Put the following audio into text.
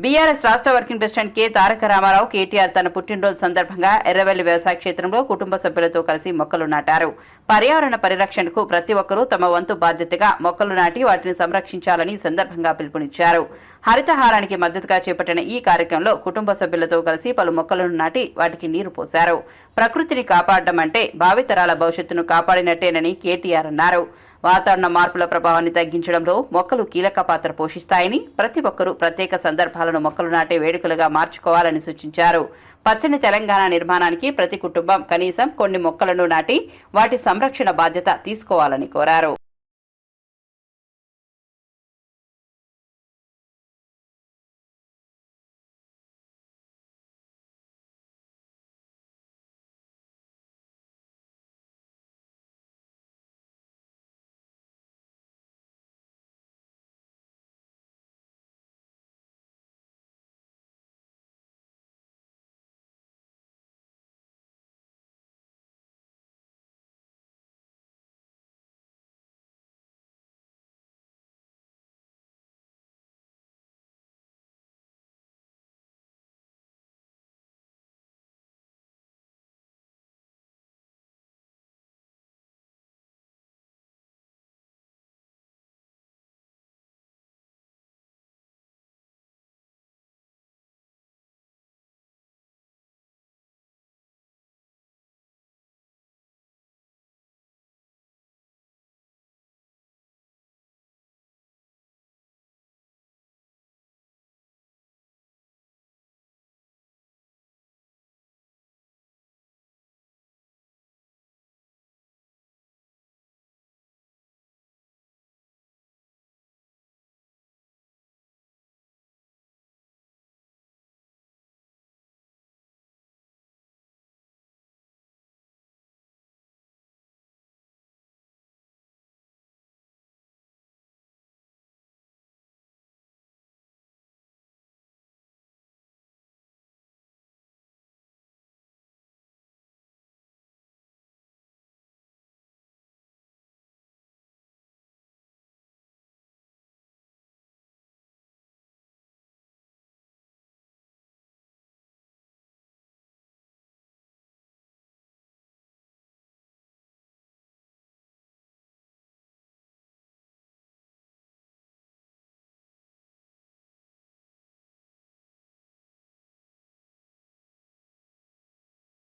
BRS రాష్ట్ర working president K తారక రామారావు కేటీఆర్ తన పుట్టినరోజు సందర్భంగా ఎర్రవెల్లి వ్యవసాయ క్షేత్రంలో కుటుంబ సభ్యులతో కలిసి మొక్కలు నాటారు. పర్యావరణ పరిరక్షణకు ప్రతి ఒక్కరూ తమ వంతు బాధ్యతగా మొక్కలు నాటి వాటిని సంరక్షించాలని సందర్భంగా పిలుపునిచ్చారు. హరితహారానికి మద్దతుగా చేపట్టిన ఈ కార్యక్రమంలో కుటుంబ సభ్యులతో కలిసి పలు మొక్కలను నాటి వాటికి నీరు పోశారు. ప్రకృతిని కాపాడడం అంటే భావితరాల భవిష్యత్తును కాపాడినట్టేనని కేటీఆర్ అన్నారు. వాతావరణ మార్పుల ప్రభావాన్ని తగ్గించడంలో మొక్కలు కీలక పాత్ర పోషిస్తాయని, ప్రతి ఒక్కరూ ప్రత్యేక సందర్భాలను మొక్కలు నాటే వేడుకలుగా మార్చుకోవాలని సూచించారు. పచ్చని తెలంగాణ నిర్మాణానికి ప్రతి కుటుంబం కనీసం కొన్ని మొక్కలను నాటి వాటి సంరక్షణ బాధ్యత తీసుకోవాలని కోరారు.